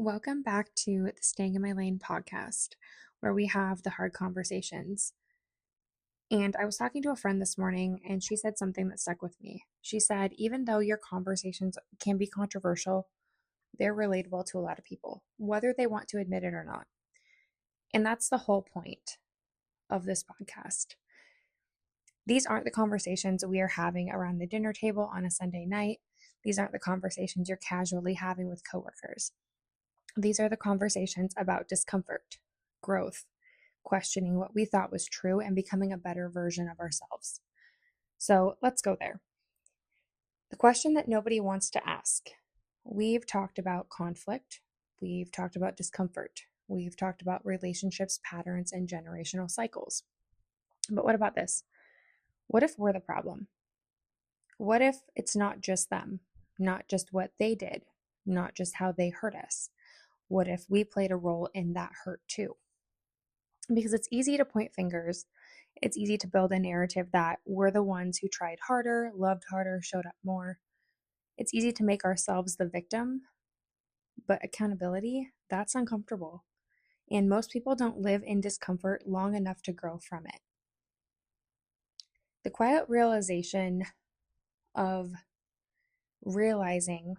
Welcome back to the Staying in My Lane podcast, where we have the hard conversations. And I was talking to a friend this morning, and she said something that stuck with me. She said, even though your conversations can be controversial, they're relatable to a lot of people, whether they want to admit it or not. And that's the whole point of this podcast. These aren't the conversations we are having around the dinner table on a Sunday night. These aren't the conversations you're casually having with coworkers. These are the conversations about discomfort, growth, questioning what we thought was true, and becoming a better version of ourselves. So let's go there. The question that nobody wants to ask. We've talked about conflict. We've talked about discomfort. We've talked about relationships, patterns, and generational cycles. But what about this? What if we're the problem? What if it's not just them, not just what they did, not just how they hurt us? What if we played a role in that hurt too? Because it's easy to point fingers. It's easy to build a narrative that we're the ones who tried harder, loved harder, showed up more. It's easy to make ourselves the victim, but accountability, that's uncomfortable. And most people don't live in discomfort long enough to grow from it. The quiet realization of realizing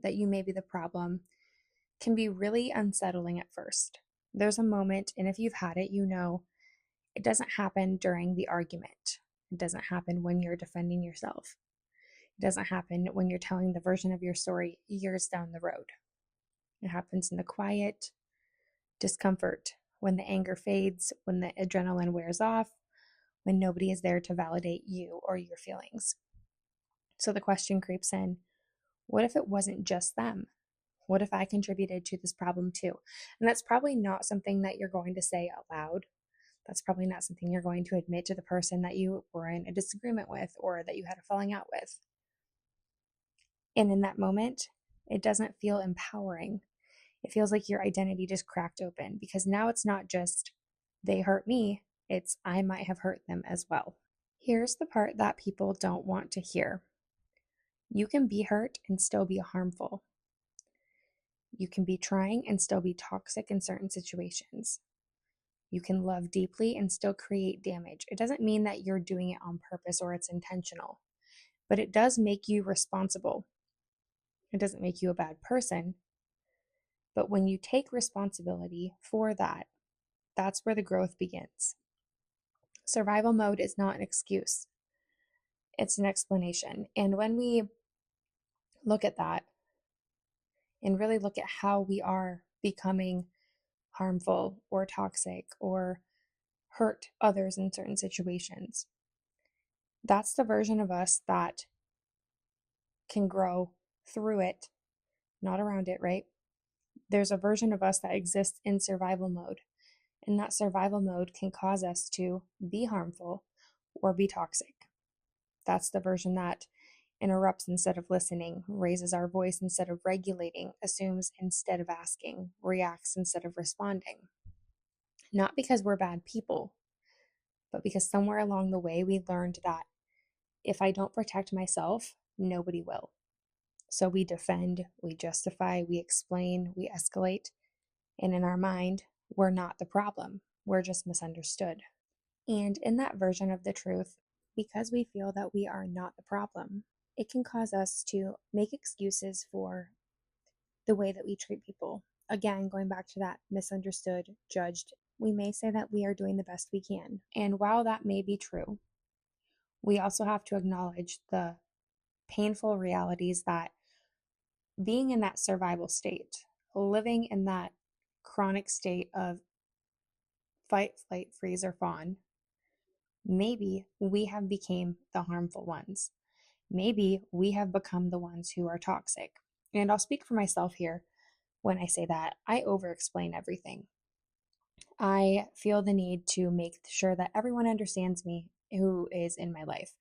that you may be the problem can be really unsettling at first. There's a moment, and if you've had it, you know it doesn't happen during the argument. It doesn't happen when you're defending yourself. It doesn't happen when you're telling the version of your story years down the road. It happens in the quiet discomfort, when the anger fades, when the adrenaline wears off, when nobody is there to validate you or your feelings. So the question creeps in, what if it wasn't just them? What if I contributed to this problem too? And that's probably not something that you're going to say out loud. That's probably not something you're going to admit to the person that you were in a disagreement with or that you had a falling out with. And in that moment, it doesn't feel empowering. It feels like your identity just cracked open, because now it's not just they hurt me, it's I might have hurt them as well. Here's the part that people don't want to hear. You can be hurt and still be harmful. You can be trying and still be toxic in certain situations. You can love deeply and still create damage. It doesn't mean that you're doing it on purpose or it's intentional, but it does make you responsible. It doesn't make you a bad person. But when you take responsibility for that, that's where the growth begins. Survival mode is not an excuse. It's an explanation. And when we look at that and really look at how we are becoming harmful or toxic or hurt others in certain situations, that's the version of us that can grow through it, not around it, right? There's a version of us that exists in survival mode, and that survival mode can cause us to be harmful or be toxic. That's the version that interrupts instead of listening, raises our voice instead of regulating, assumes instead of asking, reacts instead of responding. Not because we're bad people, but because somewhere along the way we learned that if I don't protect myself, nobody will. So we defend, we justify, we explain, we escalate. And in our mind, we're not the problem. We're just misunderstood. And in that version of the truth, because we feel that we are not the problem, it can cause us to make excuses for the way that we treat people. Again, going back to that misunderstood, judged, we may say that we are doing the best we can. And while that may be true, we also have to acknowledge the painful realities that being in that survival state, living in that chronic state of fight, flight, freeze, or fawn, maybe we have become the harmful ones. Maybe we have become the ones who are toxic. And I'll speak for myself here when I say that. I over-explain everything. I feel the need to make sure that everyone understands me who is in my life.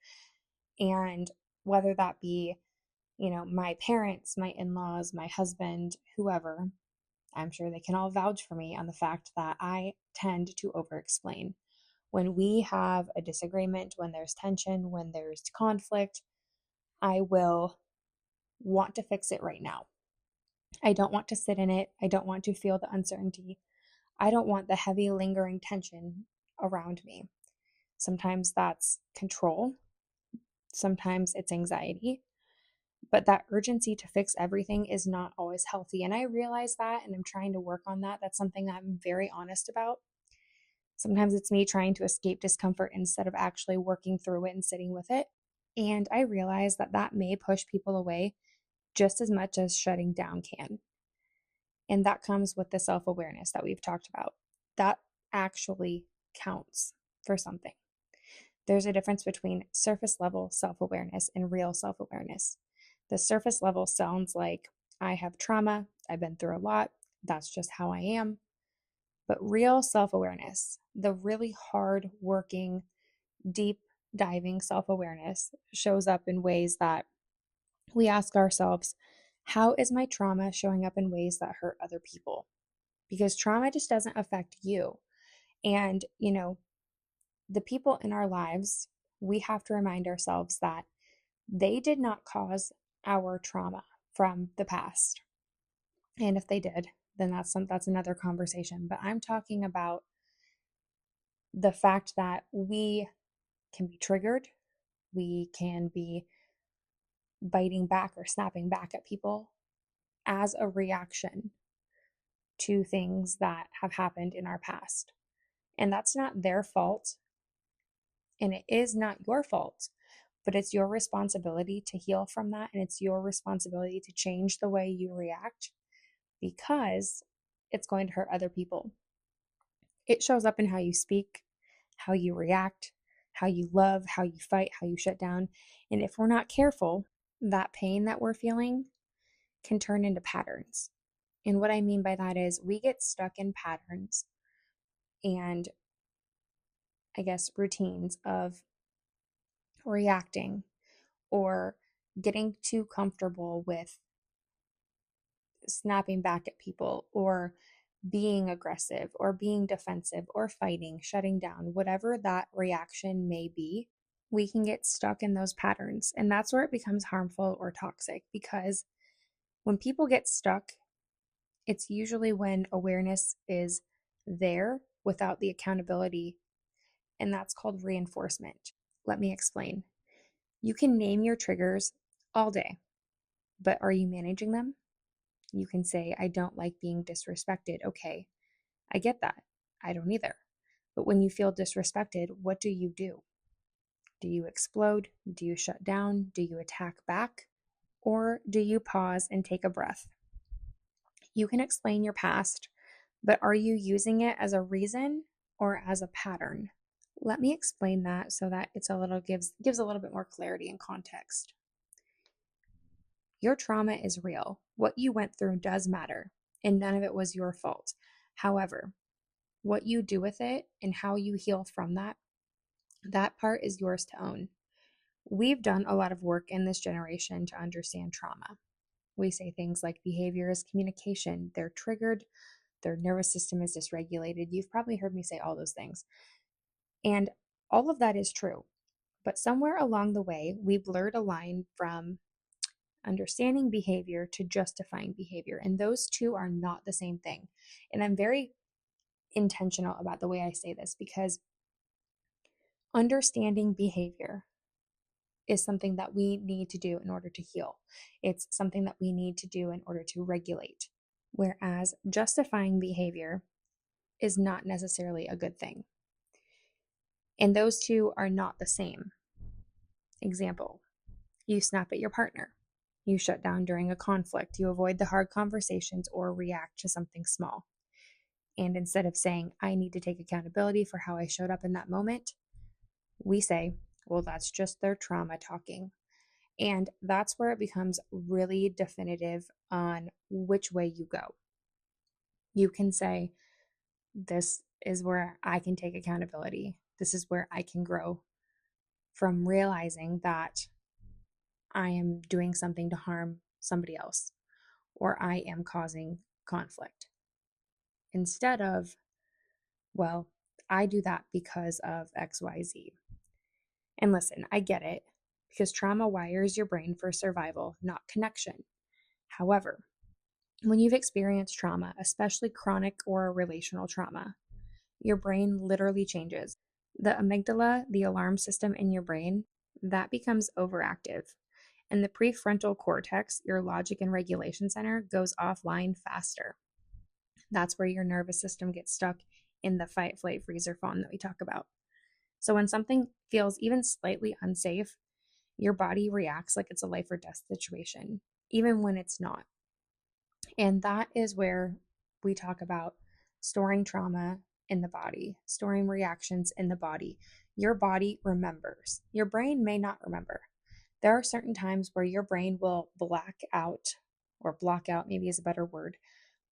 And whether that be, my parents, my in-laws, my husband, whoever, I'm sure they can all vouch for me on the fact that I tend to over-explain. When we have a disagreement, when there's tension, when there's conflict, I will want to fix it right now. I don't want to sit in it. I don't want to feel the uncertainty. I don't want the heavy, lingering tension around me. Sometimes that's control. Sometimes it's anxiety. But that urgency to fix everything is not always healthy. And I realize that, and I'm trying to work on that. That's something that I'm very honest about. Sometimes it's me trying to escape discomfort instead of actually working through it and sitting with it. And I realize that that may push people away just as much as shutting down can. And that comes with the self awareness that we've talked about. That actually counts for something. There's a difference between surface level self awareness and real self awareness. The surface level sounds like I have trauma, I've been through a lot, that's just how I am. But real self awareness, the really hard working, deep diving self awareness, shows up in ways that we ask ourselves, how is my trauma showing up in ways that hurt other people? Because trauma just doesn't affect you. And, the people in our lives, we have to remind ourselves that they did not cause our trauma from the past. And if they did, then that's another conversation. But I'm talking about the fact that we can be triggered, we can be biting back or snapping back at people as a reaction to things that have happened in our past. And that's not their fault, and it is not your fault, but it's your responsibility to heal from that. And it's your responsibility to change the way you react because it's going to hurt other people. It shows up in how you speak, how you react, how you love, how you fight, how you shut down. And if we're not careful, that pain that we're feeling can turn into patterns. And what I mean by that is we get stuck in patterns and, I guess, routines of reacting or getting too comfortable with snapping back at people or being aggressive or being defensive or fighting, shutting down, whatever that reaction may be. We can get stuck in those patterns. And that's where it becomes harmful or toxic, because when people get stuck, it's usually when awareness is there without the accountability. And that's called reinforcement. Let me explain. You can name your triggers all day, but are you managing them? You can say, I don't like being disrespected. Okay, I get that. I don't either. But when you feel disrespected, what do you do? Do you explode? Do you shut down? Do you attack back? Or do you pause and take a breath? You can explain your past, but are you using it as a reason or as a pattern? Let me explain that so that it's gives a little bit more clarity and context. Your trauma is real. What you went through does matter, and none of it was your fault. However, what you do with it and how you heal from that part is yours to own. We've done a lot of work in this generation to understand trauma. We say things like behavior is communication. They're triggered, their nervous system is dysregulated. You've probably heard me say all those things. And all of that is true. But somewhere along the way, we blurred a line from understanding behavior to justifying behavior. And those two are not the same thing. And I'm very intentional about the way I say this, because understanding behavior is something that we need to do in order to heal. It's something that we need to do in order to regulate. Whereas justifying behavior is not necessarily a good thing. And those two are not the same. Example, you snap at your partner. You shut down during a conflict. You avoid the hard conversations or react to something small. And instead of saying, I need to take accountability for how I showed up in that moment, we say, well, that's just their trauma talking. And that's where it becomes really definitive on which way you go. You can say, this is where I can take accountability. This is where I can grow from realizing that I am doing something to harm somebody else, or I am causing conflict. Instead of, well, I do that because of XYZ. And listen, I get it, because trauma wires your brain for survival, not connection. However, When you've experienced trauma, especially chronic or relational trauma, your brain literally changes. The amygdala, the alarm system in your brain, that becomes overactive. And the prefrontal cortex, your logic and regulation center, goes offline faster. That's where your nervous system gets stuck in the fight, flight, freeze, or fawn that we talk about. So when something feels even slightly unsafe, your body reacts like it's a life or death situation, even when it's not. And that is where we talk about storing trauma in the body, storing reactions in the body. Your body remembers. Your brain may not remember. There are certain times where your brain will black out, or block out, maybe is a better word,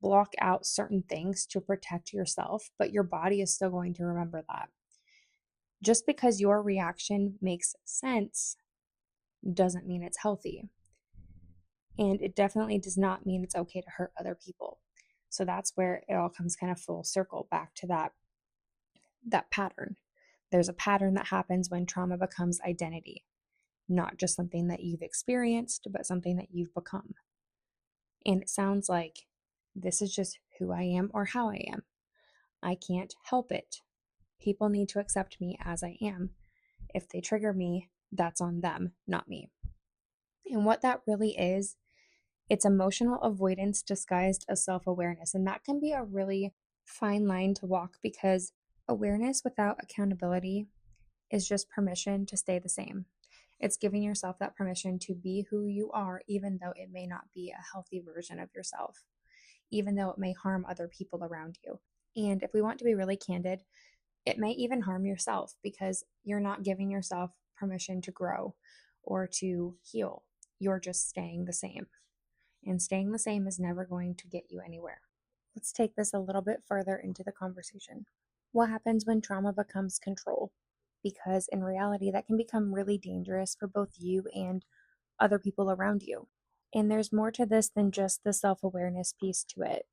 block out certain things to protect yourself, but your body is still going to remember that. Just because your reaction makes sense doesn't mean it's healthy. And it definitely does not mean it's okay to hurt other people. So that's where it all comes kind of full circle back to that pattern. There's a pattern that happens when trauma becomes identity, not just something that you've experienced, but something that you've become. And it sounds like this is just who I am or how I am. I can't help it. People need to accept me as I am. If they trigger me, that's on them, not me. And what that really is, it's emotional avoidance disguised as self-awareness. And that can be a really fine line to walk, because awareness without accountability is just permission to stay the same. It's giving yourself that permission to be who you are, even though it may not be a healthy version of yourself, even though it may harm other people around you. And if we want to be really candid, it may even harm yourself, because you're not giving yourself permission to grow or to heal. You're just staying the same. And staying the same is never going to get you anywhere. Let's take this a little bit further into the conversation. What happens when trauma becomes control? Because in reality, that can become really dangerous for both you and other people around you. And there's more to this than just the self-awareness piece to it.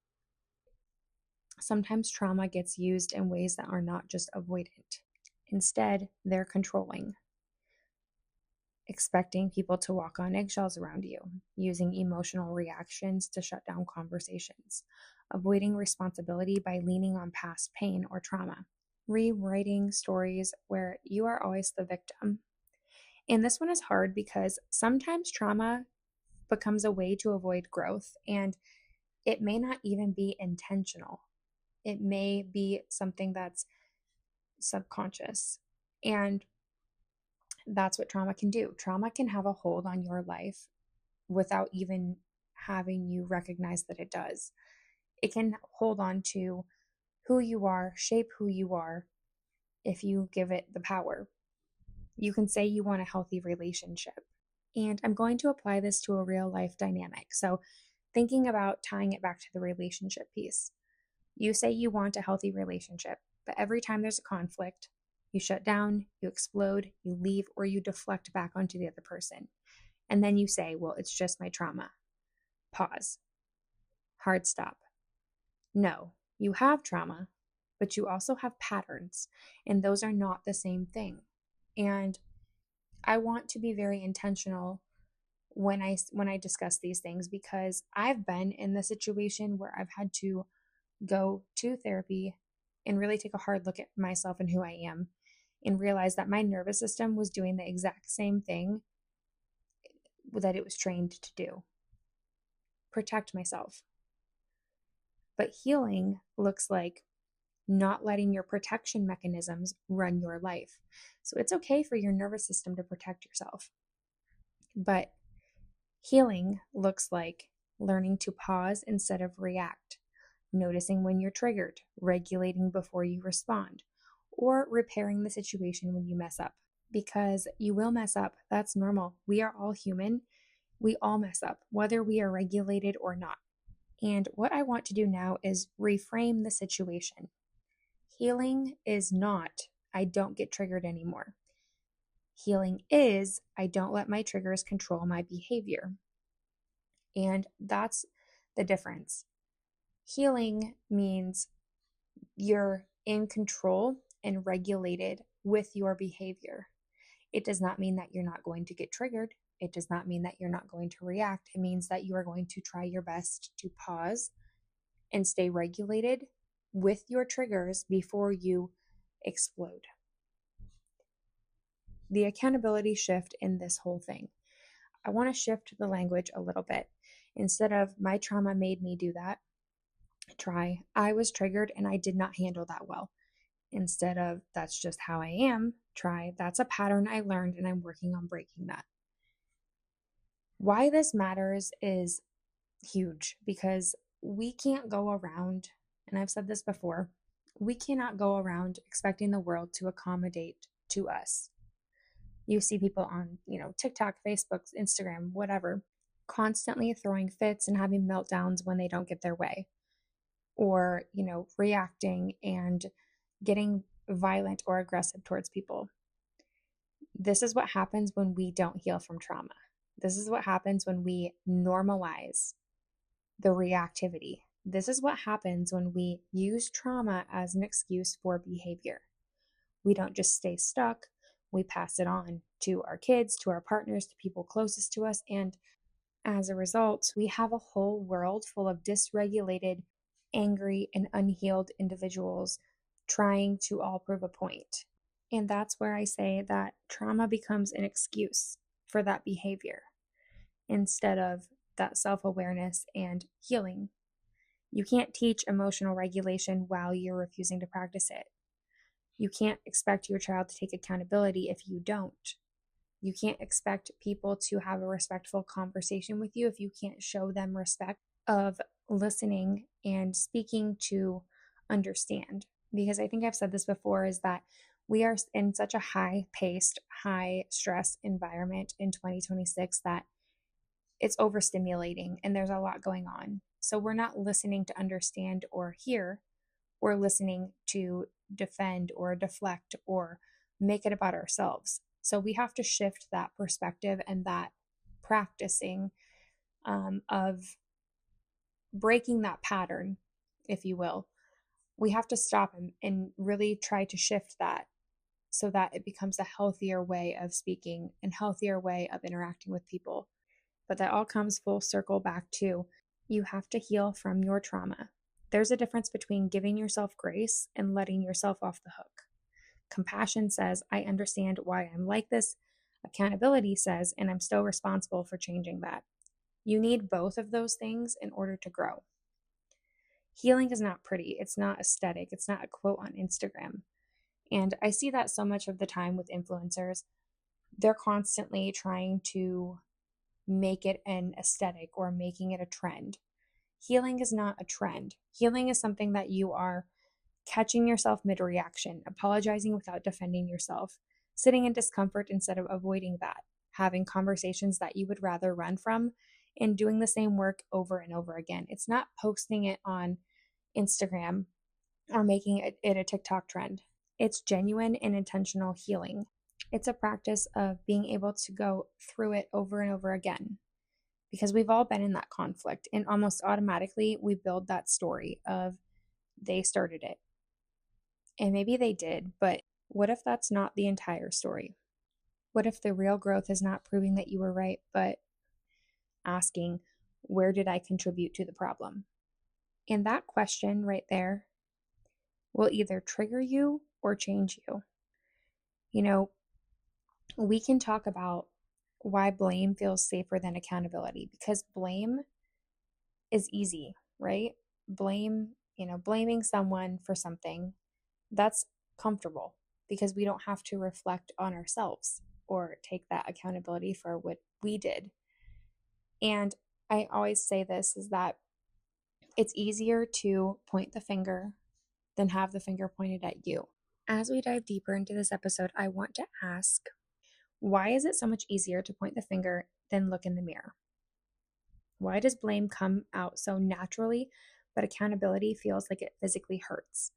Sometimes trauma gets used in ways that are not just avoidant. Instead, they're controlling. Expecting people to walk on eggshells around you, using emotional reactions to shut down conversations, avoiding responsibility by leaning on past pain or trauma, rewriting stories where you are always the victim. And this one is hard because sometimes trauma becomes a way to avoid growth, and it may not even be intentional. It may be something that's subconscious. And that's what trauma can do. Trauma can have a hold on your life without even having you recognize that it does. It can hold on to who you are, shape who you are, if you give it the power. You can say you want a healthy relationship. And I'm going to apply this to a real life dynamic. So, thinking about tying it back to the relationship piece. You say you want a healthy relationship, but every time there's a conflict, you shut down, you explode, you leave, or you deflect back onto the other person. And then you say, well, it's just my trauma. Pause. Hard stop. No, you have trauma, but you also have patterns, and those are not the same thing. And I want to be very intentional when I discuss these things, because I've been in the situation where I've had to go to therapy and really take a hard look at myself and who I am, and realize that my nervous system was doing the exact same thing that it was trained to do: protect myself. But healing looks like not letting your protection mechanisms run your life. So it's okay for your nervous system to protect yourself. But healing looks like learning to pause instead of react, noticing when you're triggered, regulating before you respond, or repairing the situation when you mess up. Because you will mess up. That's normal. We are all human. We all mess up, whether we are regulated or not. And what I want to do now is reframe the situation. Healing is not, I don't get triggered anymore. Healing is, I don't let my triggers control my behavior. And that's the difference. Healing means you're in control and regulated with your behavior. It does not mean that you're not going to get triggered. It does not mean that you're not going to react. It means that you are going to try your best to pause and stay regulated with your triggers before you explode. The accountability shift in this whole thing. I want to shift the language a little bit. Instead of my trauma made me do that, try I was triggered and I did not handle that well. Instead of that's just how I am, try that's a pattern I learned and I'm working on breaking that. Why this matters is huge because we can't go around, and I've said this before, we cannot go around expecting the world to accommodate to us. You see people on, TikTok, Facebook, Instagram, whatever, constantly throwing fits and having meltdowns when they don't get their way, or, reacting and getting violent or aggressive towards people. This is what happens when we don't heal from trauma. This is what happens when we normalize the reactivity. This is what happens when we use trauma as an excuse for behavior. We don't just stay stuck, we pass it on to our kids, to our partners, to people closest to us, and as a result, we have a whole world full of dysregulated, angry, and unhealed individuals trying to all prove a point. And that's where I say that trauma becomes an excuse for that behavior instead of that self-awareness and healing. You can't teach emotional regulation while you're refusing to practice it. You can't expect your child to take accountability if you don't. You can't expect people to have a respectful conversation with you if you can't show them respect of listening and speaking to understand. Because I think I've said this before, is that we are in such a high-paced, high-stress environment in 2026 that it's overstimulating and there's a lot going on. So we're not listening to understand or hear. We're listening to defend or deflect or make it about ourselves. So we have to shift that perspective and that practicing of breaking that pattern, if you will. We have to stop and really try to shift that so that it becomes a healthier way of speaking and healthier way of interacting with people. But that all comes full circle back to you have to heal from your trauma. There's a difference between giving yourself grace and letting yourself off the hook. Compassion says, I understand why I'm like this. Accountability says, and I'm still responsible for changing that. You need both of those things in order to grow. Healing is not pretty. It's not aesthetic. It's not a quote on Instagram. And I see that so much of the time with influencers. They're constantly trying to make it an aesthetic or making it a trend. Healing is not a trend. Healing is something that you are catching yourself mid-reaction, apologizing without defending yourself, sitting in discomfort instead of avoiding that, having conversations that you would rather run from, and doing the same work over and over again. It's not posting it on Instagram or making it a TikTok trend. It's genuine and intentional healing. It's a practice of being able to go through it over and over again because we've all been in that conflict, and almost automatically we build that story of they started it. And maybe they did, but what if that's not the entire story? What if the real growth is not proving that you were right, but asking, where did I contribute to the problem? And that question right there will either trigger you or change you. We can talk about why blame feels safer than accountability, because blame is easy, right? Blaming someone for something, that's comfortable because we don't have to reflect on ourselves or take that accountability for what we did. And I always say this is that it's easier to point the finger than have the finger pointed at you. As we dive deeper into this episode, I want to ask, why is it so much easier to point the finger than look in the mirror? Why does blame come out so naturally, but accountability feels like it physically hurts?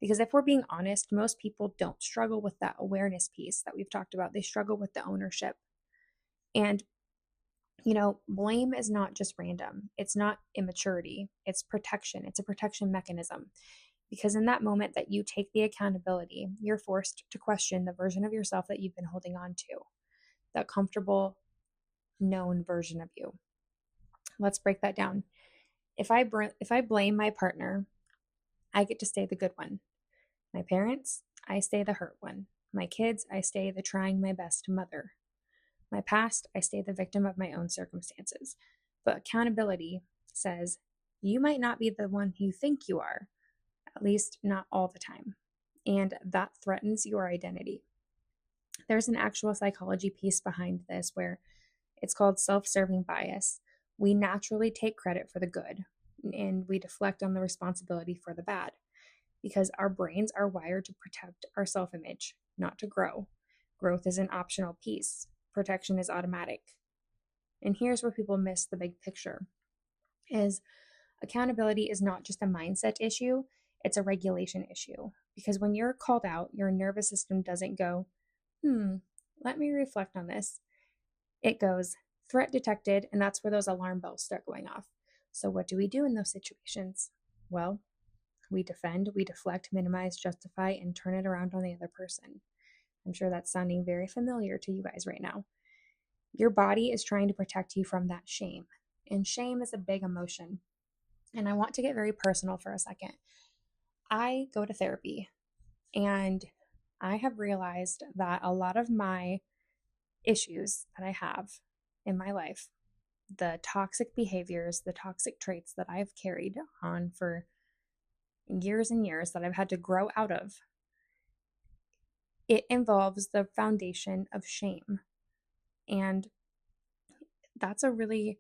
Because if we're being honest, most people don't struggle with that awareness piece that we've talked about. They struggle with the ownership. And, blame is not just random. It's not immaturity. It's protection. It's a protection mechanism. Because in that moment that you take the accountability, you're forced to question the version of yourself that you've been holding on to. That comfortable known version of you. Let's break that down. If I blame my partner, I get to stay the good one. My parents, I stay the hurt one. My kids, I stay the trying my best mother. My past, I stay the victim of my own circumstances. But accountability says, you might not be the one you think you are, at least not all the time. And that threatens your identity. There's an actual psychology piece behind this where it's called self-serving bias. We naturally take credit for the good and we deflect on the responsibility for the bad because our brains are wired to protect our self-image, not to grow. Growth is an optional piece. Protection is automatic. And here's where people miss the big picture is accountability is not just a mindset issue, it's a regulation issue. Because when you're called out, your nervous system doesn't go, let me reflect on this. It goes, threat detected, and that's where those alarm bells start going off. So what do we do in those situations? Well, we defend, we deflect, minimize, justify, and turn it around on the other person. I'm sure that's sounding very familiar to you guys right now. Your body is trying to protect you from that shame. And shame is a big emotion. And I want to get very personal for a second. I go to therapy, and I have realized that a lot of my issues that I have in my life, the toxic behaviors, the toxic traits that I've carried on for years and years that I've had to grow out of, it involves the foundation of shame. And that's a really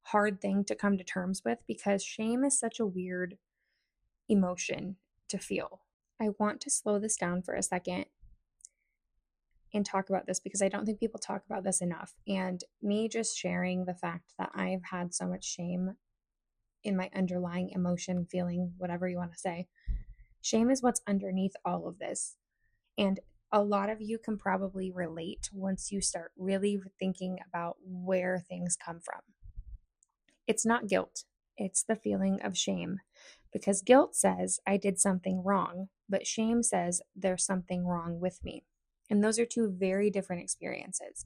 hard thing to come to terms with because shame is such a weird emotion to feel. I want to slow this down for a second and talk about this because I don't think people talk about this enough. And me just sharing the fact that I've had so much shame in my underlying emotion, feeling, whatever you want to say. Shame is what's underneath all of this. And a lot of you can probably relate once you start really thinking about where things come from. It's not guilt, it's the feeling of shame. Because guilt says I did something wrong, but shame says there's something wrong with me. And those are two very different experiences.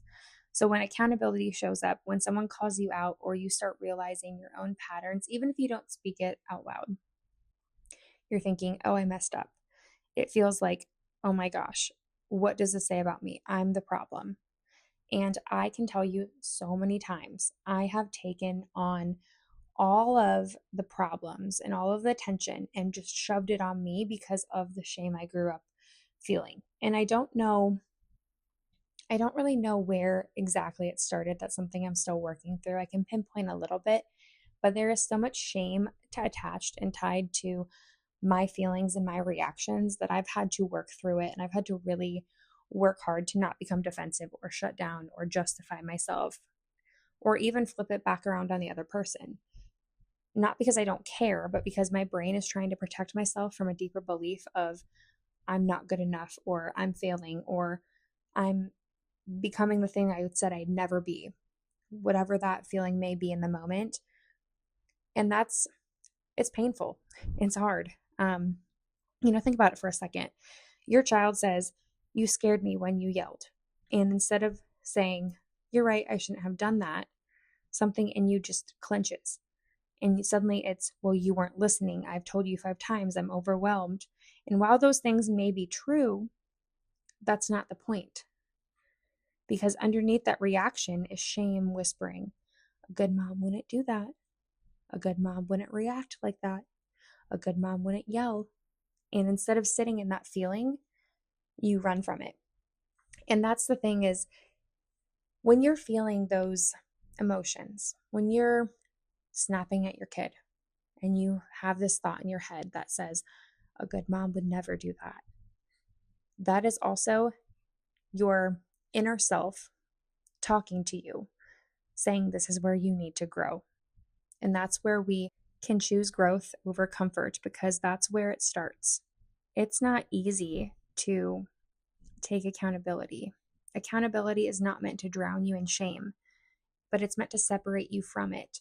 So when accountability shows up, when someone calls you out or you start realizing your own patterns, even if you don't speak it out loud, you're thinking, oh, I messed up. It feels like, oh my gosh, what does this say about me? I'm the problem. And I can tell you so many times I have taken on all of the problems and all of the tension and just shoved it on me because of the shame I grew up feeling. And I don't really know where exactly it started. That's something I'm still working through. I can pinpoint a little bit, but there is so much shame attached and tied to my feelings and my reactions that I've had to work through it. And I've had to really work hard to not become defensive or shut down or justify myself or even flip it back around on the other person. Not because I don't care, but because my brain is trying to protect myself from a deeper belief of I'm not good enough or I'm failing or I'm becoming the thing I said I'd never be, whatever that feeling may be in the moment. And it's painful. It's hard. Think about it for a second. Your child says, you scared me when you yelled. And instead of saying, you're right, I shouldn't have done that, something in you just clenches. And suddenly it's, well, you weren't listening. I've told you 5 times, I'm overwhelmed. And while those things may be true, that's not the point. Because underneath that reaction is shame whispering, a good mom wouldn't do that. A good mom wouldn't react like that. A good mom wouldn't yell. And instead of sitting in that feeling, you run from it. And that's the thing is, when you're feeling those emotions, when you're snapping at your kid and you have this thought in your head that says, a good mom would never do that. That is also your inner self talking to you, saying this is where you need to grow. And that's where we can choose growth over comfort because that's where it starts. It's not easy to take accountability. Accountability is not meant to drown you in shame, but it's meant to separate you from it.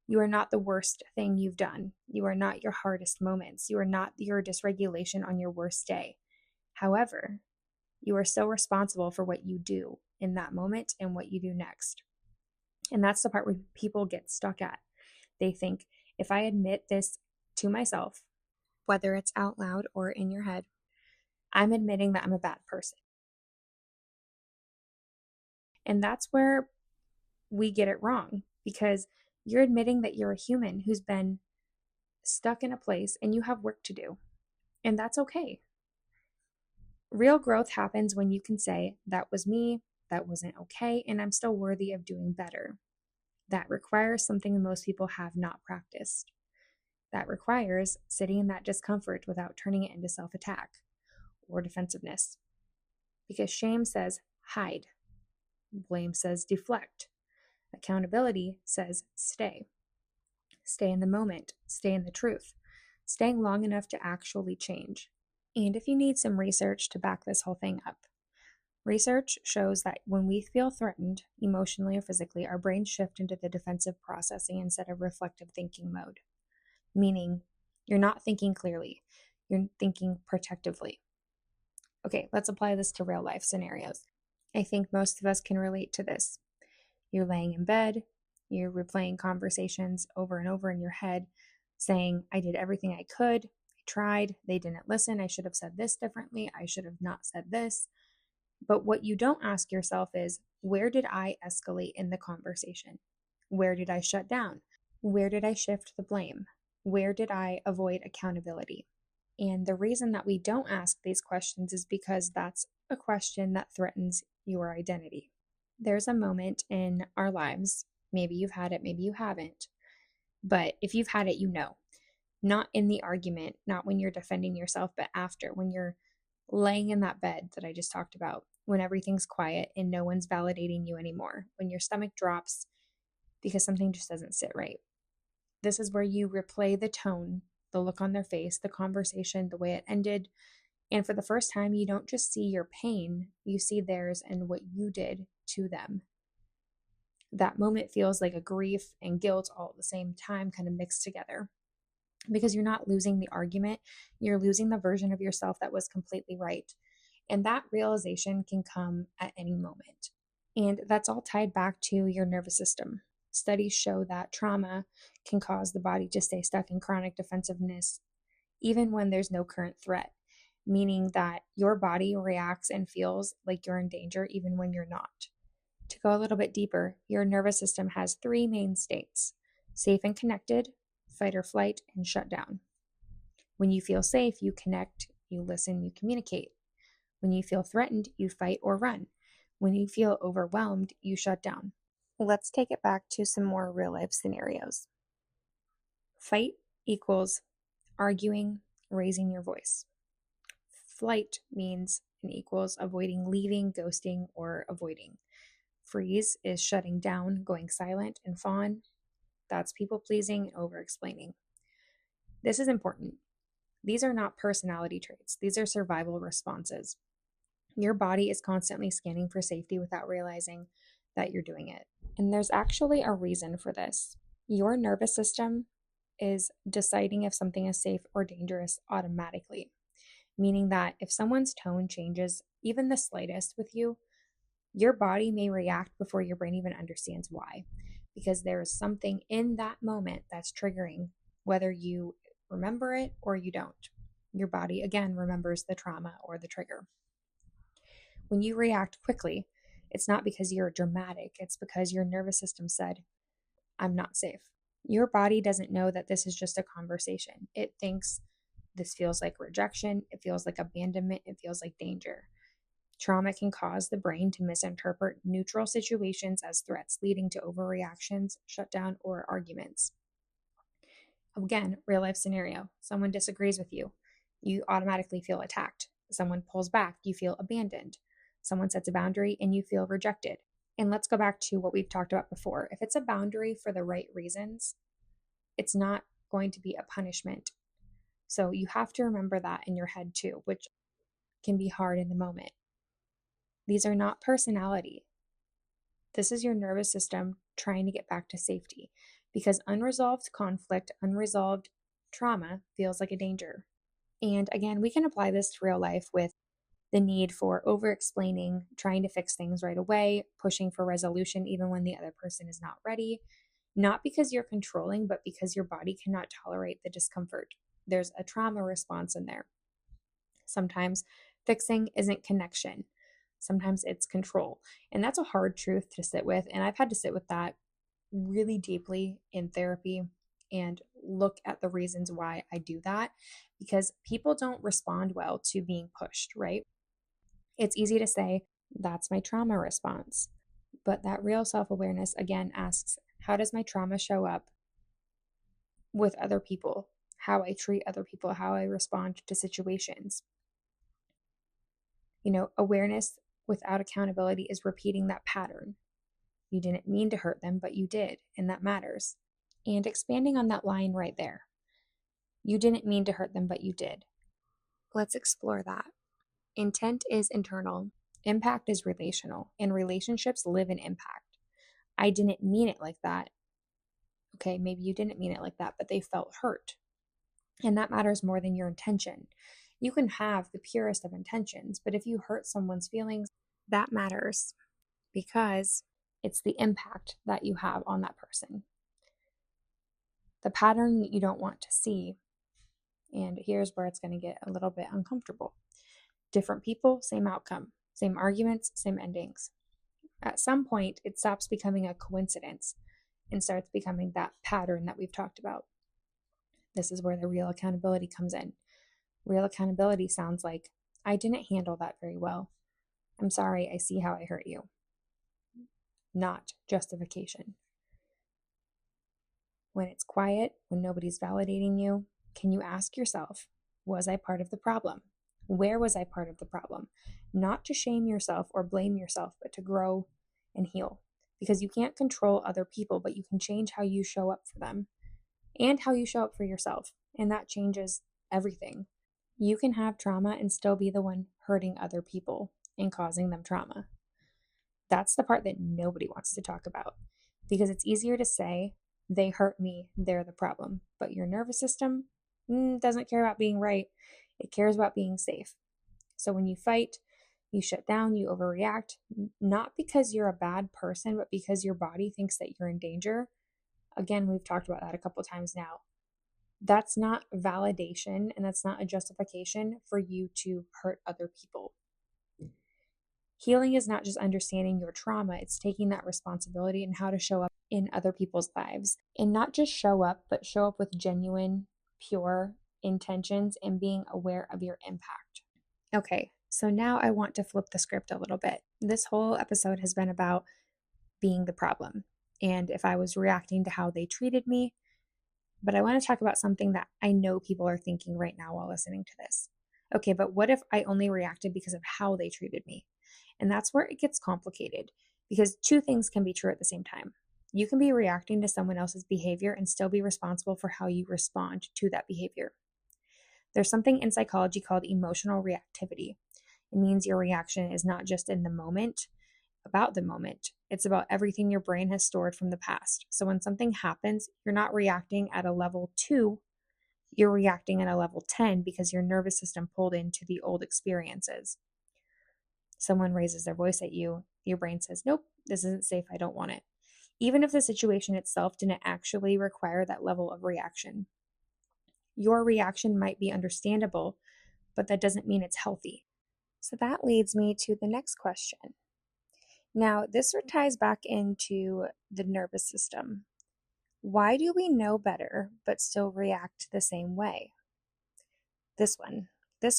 You are not the worst thing you've done. You are not your hardest moments. You are not your dysregulation on your worst day. However, you are still responsible for what you do in that moment and what you do next. And that's the part where people get stuck at. They think, if I admit this to myself, whether it's out loud or in your head, I'm admitting that I'm a bad person. And that's where we get it wrong, because you're admitting that you're a human who's been stuck in a place and you have work to do. And that's okay. Real growth happens when you can say, that was me, that wasn't okay, and I'm still worthy of doing better. That requires something most people have not practiced. That requires sitting in that discomfort without turning it into self-attack or defensiveness. Because shame says hide, blame says deflect, accountability says stay. Stay in the moment, stay in the truth, staying long enough to actually change. And if you need some research to back this whole thing up, research shows that when we feel threatened, emotionally or physically, our brains shift into the defensive processing instead of reflective thinking mode. Meaning, you're not thinking clearly, you're thinking protectively. Okay, let's apply this to real life scenarios. I think most of us can relate to this. You're laying in bed, you're replaying conversations over and over in your head, saying, I did everything I could, I tried, they didn't listen, I should have said this differently, I should have not said this. But what you don't ask yourself is, where did I escalate in the conversation? Where did I shut down? Where did I shift the blame? Where did I avoid accountability? And the reason that we don't ask these questions is because that's a question that threatens your identity. There's a moment in our lives, maybe you've had it, maybe you haven't, but if you've had it, you know. Not in the argument, not when you're defending yourself, but after, when you're laying in that bed that I just talked about, when everything's quiet and no one's validating you anymore, when your stomach drops because something just doesn't sit right. This is where you replay the tone, the look on their face, the conversation, the way it ended. And for the first time, you don't just see your pain, you see theirs and what you did to them. That moment feels like a grief and guilt all at the same time, kind of mixed together. Because you're not losing the argument, you're losing the version of yourself that was completely right. And that realization can come at any moment. And that's all tied back to your nervous system. Studies show that trauma can cause the body to stay stuck in chronic defensiveness even when there's no current threat, meaning that your body reacts and feels like you're in danger even when you're not. To go a little bit deeper, your nervous system has three main states: safe and connected, fight or flight, and shut down. When you feel safe, you connect, you listen, you communicate. When you feel threatened, you fight or run. When you feel overwhelmed, you shut down. Let's take it back to some more real life scenarios. Fight equals arguing, raising your voice. Flight means and equals avoiding leaving, ghosting, or avoiding. Freeze is shutting down, going silent, and fawn, that's people pleasing and over explaining. This is important. These are not personality traits, these are survival responses. Your body is constantly scanning for safety without realizing that you're doing it. And there's actually a reason for this. Your nervous system is deciding if something is safe or dangerous automatically, meaning that if someone's tone changes even the slightest with you, your body may react before your brain even understands why, because there is something in that moment that's triggering, whether you remember it or you don't. Your body, again, remembers the trauma or the trigger. When you react quickly, it's not because you're dramatic, it's because your nervous system said, I'm not safe. Your body doesn't know that this is just a conversation. It thinks this feels like rejection, it feels like abandonment, it feels like danger. Trauma can cause the brain to misinterpret neutral situations as threats, leading to overreactions, shutdown, or arguments. Again, real life scenario. Someone disagrees with you. You automatically feel attacked. Someone pulls back. You feel abandoned. Someone sets a boundary and you feel rejected. And let's go back to what we've talked about before. If it's a boundary for the right reasons, it's not going to be a punishment. So you have to remember that in your head too, which can be hard in the moment. These are not personality. This is your nervous system trying to get back to safety, because unresolved conflict, unresolved trauma feels like a danger. And again, we can apply this to real life with the need for over-explaining, trying to fix things right away, pushing for resolution even when the other person is not ready, not because you're controlling, but because your body cannot tolerate the discomfort. There's a trauma response in there. Sometimes fixing isn't connection. Sometimes it's control. And that's a hard truth to sit with. And I've had to sit with that really deeply in therapy and look at the reasons why I do that, because people don't respond well to being pushed, right? It's easy to say, that's my trauma response. But that real self awareness again asks, how does my trauma show up with other people? How I treat other people, how I respond to situations. Awareness without accountability is repeating that pattern. You didn't mean to hurt them, but you did, and that matters. And expanding on that line right there. You didn't mean to hurt them, but you did. Let's explore that. Intent is internal. Impact is relational, and relationships live in impact. I didn't mean it like that. Okay, maybe you didn't mean it like that, but they felt hurt. And that matters more than your intention. You can have the purest of intentions, but if you hurt someone's feelings, that matters because it's the impact that you have on that person. The pattern that you don't want to see, and here's where it's going to get a little bit uncomfortable. Different people, same outcome, same arguments, same endings. At some point, it stops becoming a coincidence and starts becoming that pattern that we've talked about. This is where the real accountability comes in. Real accountability sounds like, I didn't handle that very well. I'm sorry, I see how I hurt you. Not justification. When it's quiet, when nobody's validating you, can you ask yourself, was I part of the problem? Where was I part of the problem? Not to shame yourself or blame yourself, but to grow and heal. Because you can't control other people, but you can change how you show up for them and how you show up for yourself. And that changes everything. You can have trauma and still be the one hurting other people and causing them trauma. That's the part that nobody wants to talk about, because it's easier to say, they hurt me, they're the problem. But your nervous system doesn't care about being right. It cares about being safe. So when you fight, you shut down, you overreact, not because you're a bad person, but because your body thinks that you're in danger. Again, we've talked about that a couple times now. That's not validation, and that's not a justification for you to hurt other people. Healing is not just understanding your trauma, it's taking that responsibility and how to show up in other people's lives. And not just show up, but show up with genuine, pure intentions and being aware of your impact. Okay, so now I want to flip the script a little bit. This whole episode has been about being the problem and if I was reacting to how they treated me. But I want to talk about something that I know people are thinking right now while listening to this. Okay, but what if I only reacted because of how they treated me? And that's where it gets complicated, because two things can be true at the same time. You can be reacting to someone else's behavior and still be responsible for how you respond to that behavior. There's something in psychology called emotional reactivity. It means your reaction is not just in the moment, about the moment. It's about everything your brain has stored from the past. So when something happens, you're not reacting at a level 2, you're reacting at a level 10 because your nervous system pulled into the old experiences. Someone raises their voice at you, your brain says, nope, this isn't safe, I don't want it. Even if the situation itself didn't actually require that level of reaction. Your reaction might be understandable, but that doesn't mean it's healthy. So that leads me to the next question. Now, this ties back into the nervous system. Why do we know better but still react the same way? This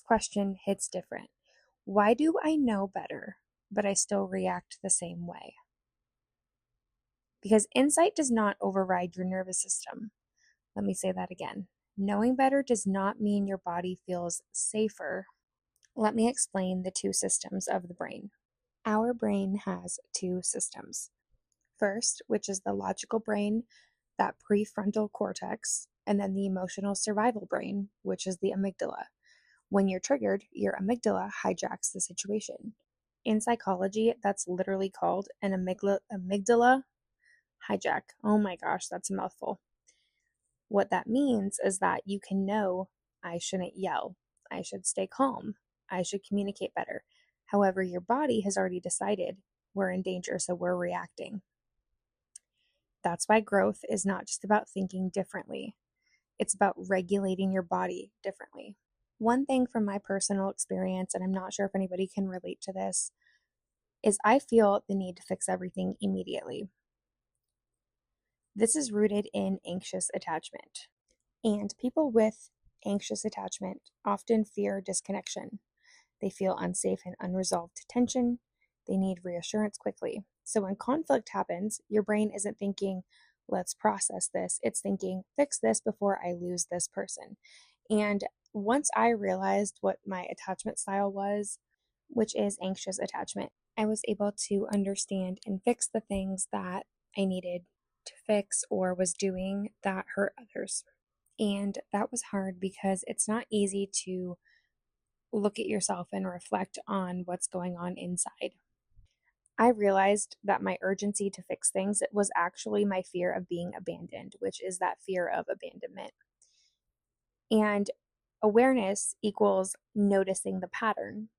question hits different. Why do I know better but I still react the same way? Because insight does not override your nervous system. Let me say that again. Knowing better does not mean your body feels safer. Let me explain the two systems of the brain. Our brain has two systems. First, which is the logical brain, that prefrontal cortex, and then the emotional survival brain, which is the amygdala. When you're triggered, your amygdala hijacks the situation. In psychology, that's literally called an amygdala hijack. Oh my gosh, that's a mouthful. What that means is that you can know, I shouldn't yell, I should stay calm, I should communicate better. However, your body has already decided we're in danger, so we're reacting. That's why growth is not just about thinking differently. It's about regulating your body differently. One thing from my personal experience, and I'm not sure if anybody can relate to this, is I feel the need to fix everything immediately. This is rooted in anxious attachment. And people with anxious attachment often fear disconnection. They feel unsafe and unresolved tension. They need reassurance quickly. So when conflict happens, your brain isn't thinking, let's process this. It's thinking, fix this before I lose this person. And once I realized what my attachment style was, which is anxious attachment, I was able to understand and fix the things that I needed to fix or was doing that hurt others. And that was hard because it's not easy to look at yourself and reflect on what's going on inside. I realized that my urgency to fix things was actually my fear of being abandoned, which is that fear of abandonment. And awareness equals noticing the pattern,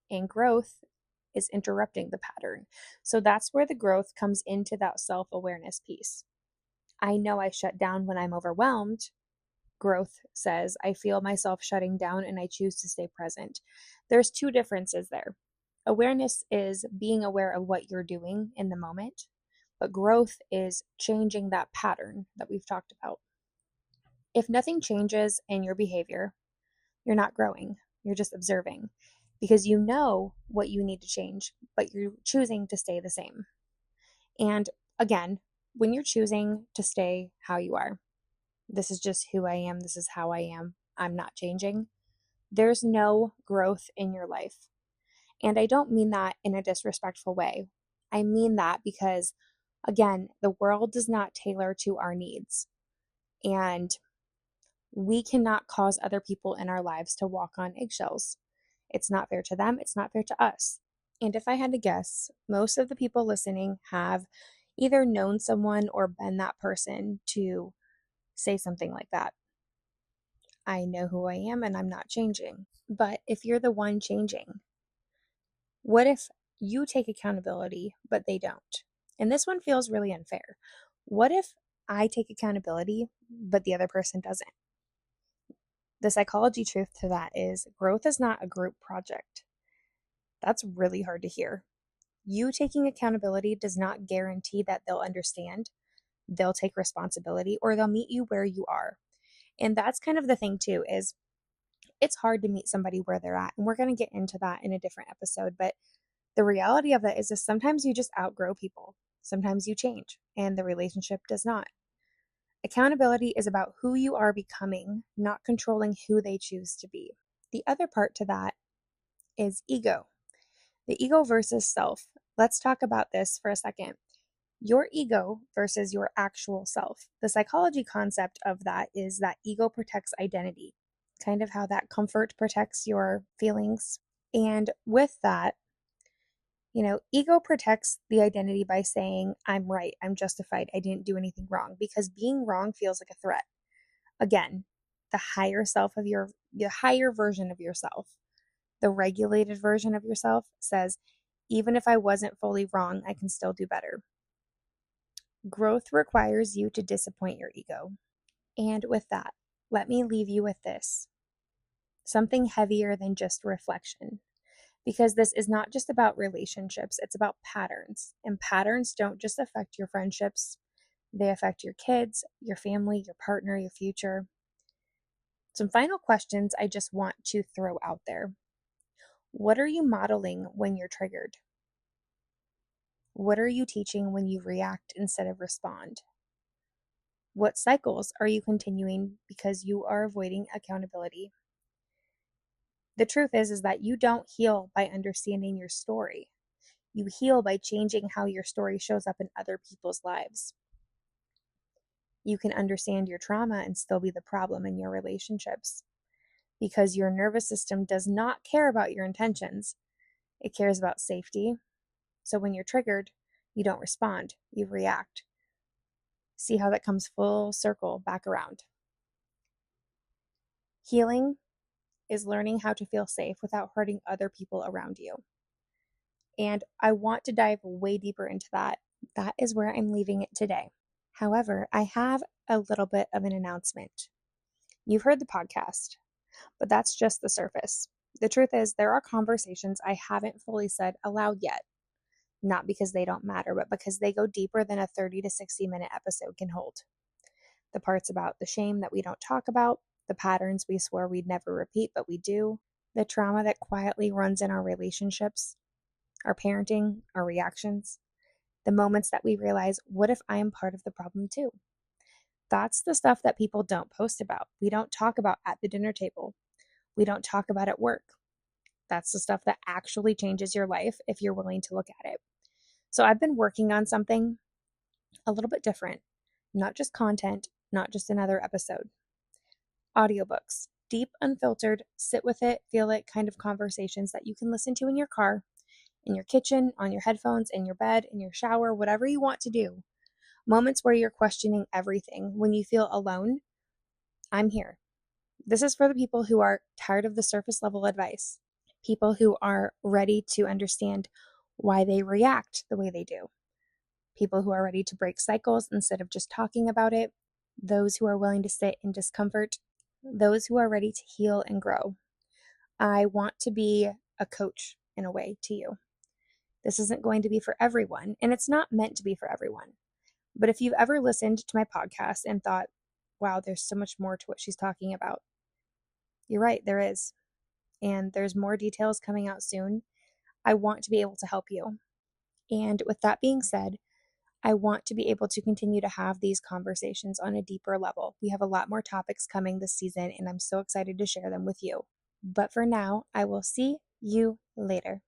and growth is interrupting the pattern. So that's where the growth comes into that self-awareness piece. I know I shut down when I'm overwhelmed. Growth says I feel myself shutting down and I choose to stay present. There's two differences there. Awareness is being aware of what you're doing in the moment, but growth is changing that pattern that we've talked about. If nothing changes in your behavior, you're not growing, you're just observing because you know what you need to change, but you're choosing to stay the same. And again, when you're choosing to stay how you are, this is just who I am, this is how I am, I'm not changing, there's no growth in your life. And I don't mean that in a disrespectful way. I mean that because, again, the world does not tailor to our needs. And we cannot cause other people in our lives to walk on eggshells. It's not fair to them, it's not fair to us. And if I had to guess, most of the people listening have either known someone or been that person to say something like that. I know who I am and I'm not changing. But if you're the one changing, what if you take accountability, but they don't? And this one feels really unfair. What if I take accountability, but the other person doesn't? The psychology truth to that is growth is not a group project. That's really hard to hear. You taking accountability does not guarantee that they'll understand, they'll take responsibility, or they'll meet you where you are. And that's kind of the thing too, is it's hard to meet somebody where they're at. And we're going to get into that in a different episode. But the reality of it is that sometimes you just outgrow people. Sometimes you change and the relationship does not. Accountability is about who you are becoming, not controlling who they choose to be. The other part to that is ego. The ego versus self. Let's talk about this for a second. Your ego versus your actual self. The psychology concept of that is that ego protects identity, kind of how that comfort protects your feelings. And with that, ego protects the identity by saying, I'm right, I'm justified, I didn't do anything wrong, because being wrong feels like a threat. Again, the higher version of yourself, the regulated version of yourself says, even if I wasn't fully wrong, I can still do better. Growth requires you to disappoint your ego. And with that, let me leave you with this. Something heavier than just reflection. Because this is not just about relationships, it's about patterns. And patterns don't just affect your friendships, they affect your kids, your family, your partner, your future. Some final questions I just want to throw out there. What are you modeling when you're triggered? What are you teaching when you react instead of respond? What cycles are you continuing because you are avoiding accountability? The truth is that you don't heal by understanding your story. You heal by changing how your story shows up in other people's lives. You can understand your trauma and still be the problem in your relationships because your nervous system does not care about your intentions. It cares about safety. So when you're triggered, you don't respond, you react. See how that comes full circle back around. Healing is learning how to feel safe without hurting other people around you. And I want to dive way deeper into that. That is where I'm leaving it today. However, I have a little bit of an announcement. You've heard the podcast, but that's just the surface. The truth is, there are conversations I haven't fully said aloud yet. Not because they don't matter, but because they go deeper than a 30 to 60-minute episode can hold. The parts about the shame that we don't talk about, the patterns we swore we'd never repeat, but we do, the trauma that quietly runs in our relationships, our parenting, our reactions, the moments that we realize, what if I am part of the problem too? That's the stuff that people don't post about. We don't talk about at the dinner table. We don't talk about at work. That's the stuff that actually changes your life if you're willing to look at it. So I've been working on something a little bit different, not just content, not just another episode. Audiobooks, deep, unfiltered, sit with it, feel it kind of conversations that you can listen to in your car, in your kitchen, on your headphones, in your bed, in your shower, whatever you want to do. Moments where you're questioning everything. When you feel alone, I'm here. This is for the people who are tired of the surface level advice, people who are ready to understand why they react the way they do, people who are ready to break cycles instead of just talking about it, those who are willing to sit in discomfort, those who are ready to heal and grow. I want to be a coach in a way to you. This isn't going to be for everyone, and it's not meant to be for everyone. But if you've ever listened to my podcast and thought, wow, there's so much more to what she's talking about, you're right, there is. And there's more details coming out soon. I want to be able to help you. And with that being said, I want to be able to continue to have these conversations on a deeper level. We have a lot more topics coming this season, and I'm so excited to share them with you. But for now, I will see you later.